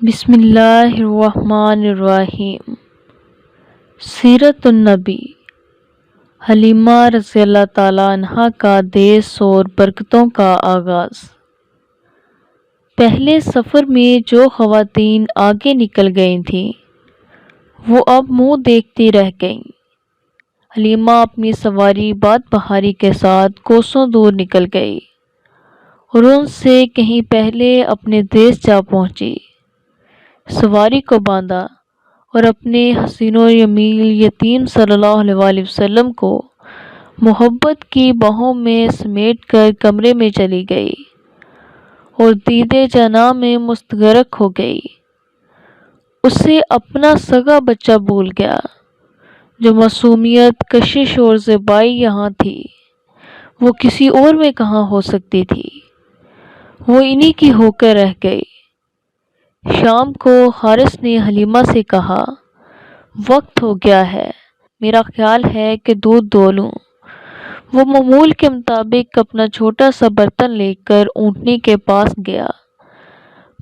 بسم اللہ الرحمن الرحیم۔ سیرت النبی۔ حلیمہ رضی اللہ تعالیٰ عنہا کا دیس اور برکتوں کا آغاز۔ پہلے سفر میں جو خواتین آگے نکل گئی تھیں وہ اب منہ دیکھتی رہ گئیں۔ حلیمہ اپنی سواری باد بہاری کے ساتھ کوسوں دور نکل گئی اور ان سے کہیں پہلے اپنے دیس جا پہنچی۔ سواری کو باندھا اور اپنے حسین و جمیل یتیم صلی اللہ علیہ وآلہ وسلم کو محبت کی باہوں میں سمیٹ کر کمرے میں چلی گئی اور دیدے جناح میں مستغرق ہو گئی۔ اسے اپنا سگا بچہ بھول گیا۔ جو معصومیت، کشش اور زیبائی یہاں تھی وہ کسی اور میں کہاں ہو سکتی تھی؟ وہ انہی کی ہو کر رہ گئی۔ شام کو حارث نے حلیمہ سے کہا، وقت ہو گیا ہے، میرا خیال ہے کہ دودھ دو لوں۔ وہ معمول کے مطابق اپنا چھوٹا سا برتن لے کر اونٹنی کے پاس گیا،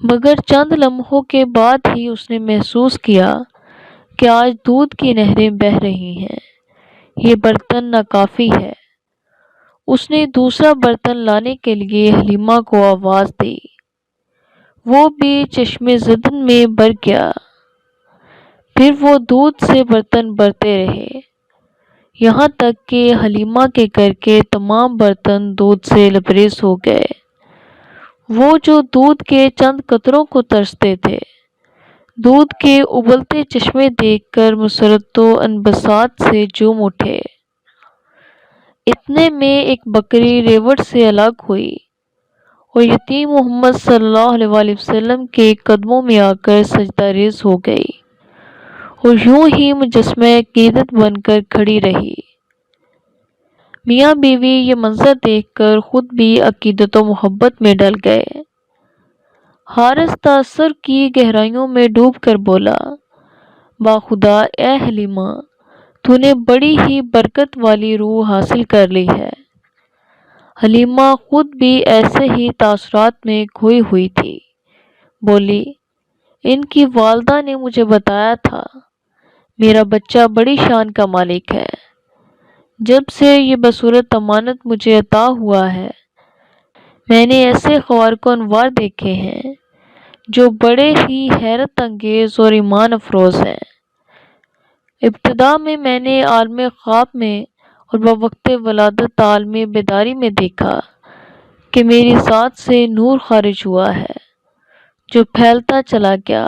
مگر چند لمحوں کے بعد ہی اس نے محسوس کیا کہ آج دودھ کی نہریں بہہ رہی ہیں، یہ برتن ناکافی ہے۔ اس نے دوسرا برتن لانے کے لیے حلیمہ کو آواز دی، وہ بھی چشمِ زدن میں بھر گیا۔ پھر وہ دودھ سے برتن بھرتے رہے، یہاں تک کہ حلیمہ کے گھر کے تمام برتن دودھ سے لبریز ہو گئے۔ وہ جو دودھ کے چند قطروں کو ترستے تھے، دودھ کے ابلتے چشمے دیکھ کر مسرت و انبساط سے جھوم اٹھے۔ اتنے میں ایک بکری ریوڑ سے الگ ہوئی اور یتیم محمد صلی اللہ علیہ وآلہ وسلم کے قدموں میں آ کر سجدہ ریز ہو گئی اور یوں ہی مجسمہ عقیدت بن کر کھڑی رہی۔ میاں بیوی یہ منظر دیکھ کر خود بھی عقیدت و محبت میں ڈل گئے۔ حارث تاثر کی گہرائیوں میں ڈوب کر بولا، باخدا اے حلیمہ، تو نے بڑی ہی برکت والی روح حاصل کر لی ہے۔ حلیمہ خود بھی ایسے ہی تاثرات میں کھوئی ہوئی تھی، بولی، ان کی والدہ نے مجھے بتایا تھا، میرا بچہ بڑی شان کا مالک ہے۔ جب سے یہ بصورت امانت مجھے عطا ہوا ہے، میں نے ایسے خوارق و انوار دیکھے ہیں جو بڑے ہی حیرت انگیز اور ایمان افروز ہیں۔ ابتدا میں نے عالم خواب میں اور بوقت ولادت عالم بیداری میں دیکھا کہ میری ذات سے نور خارج ہوا ہے جو پھیلتا چلا گیا،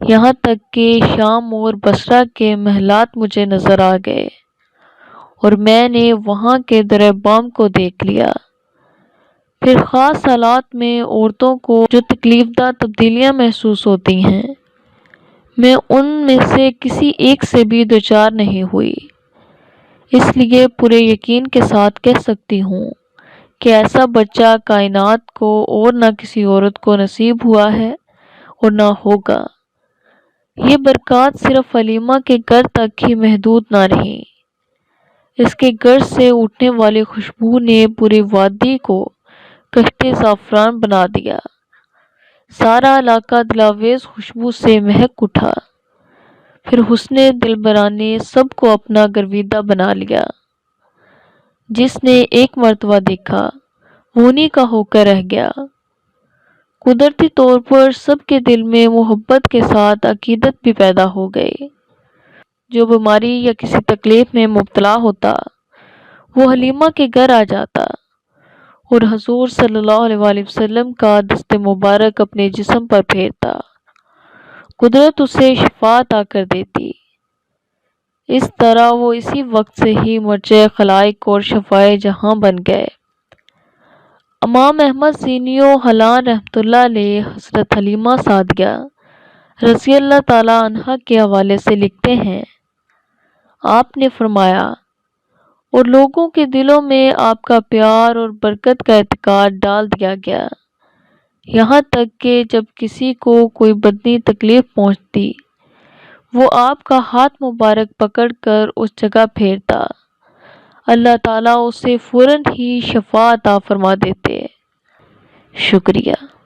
یہاں تک کہ شام اور بصرہ کے محلات مجھے نظر آ گئے اور میں نے وہاں کے در بام کو دیکھ لیا۔ پھر خاص حالات میں عورتوں کو جو تکلیف دہ تبدیلیاں محسوس ہوتی ہیں، میں ان میں سے کسی ایک سے بھی دوچار نہیں ہوئی، اس لیے پورے یقین کے ساتھ کہہ سکتی ہوں کہ ایسا بچہ کائنات کو اور نہ کسی عورت کو نصیب ہوا ہے اور نہ ہوگا۔ یہ برکات صرف حلیمہ کے گھر تک ہی محدود نہ رہیں، اس کے گھر سے اٹھنے والی خوشبو نے پوری وادی کو کشت زعفران بنا دیا۔ سارا علاقہ دلاویز خوشبو سے مہک اٹھا۔ پھر حسن دلبرا نے سب کو اپنا گرویدہ بنا لیا۔ جس نے ایک مرتبہ دیکھا وہ انہی کا ہو کر رہ گیا۔ قدرتی طور پر سب کے دل میں محبت کے ساتھ عقیدت بھی پیدا ہو گئی۔ جو بیماری یا کسی تکلیف میں مبتلا ہوتا وہ حلیمہ کے گھر آ جاتا اور حضور صلی اللہ علیہ وآلہ وسلم کا دست مبارک اپنے جسم پر پھیرتا، قدرت اسے شفا عطا کر دیتی۔ اس طرح وہ اسی وقت سے ہی مرجع خلائق اور شفیع جہاں بن گئے۔ امام احمد سینی و حلان رحمۃ اللہ علیہ حضرت حلیمہ سعدیہ رضی اللہ تعالیٰ عنہا کے حوالے سے لکھتے ہیں، آپ نے فرمایا، اور لوگوں کے دلوں میں آپ کا پیار اور برکت کا اعتقاد ڈال دیا گیا، یہاں تک کہ جب کسی کو کوئی بدنی تکلیف پہنچتی وہ آپ کا ہاتھ مبارک پکڑ کر اس جگہ پھیرتا، اللہ تعالیٰ اسے فوراً ہی شفا عطا فرما دیتے۔ شکریہ۔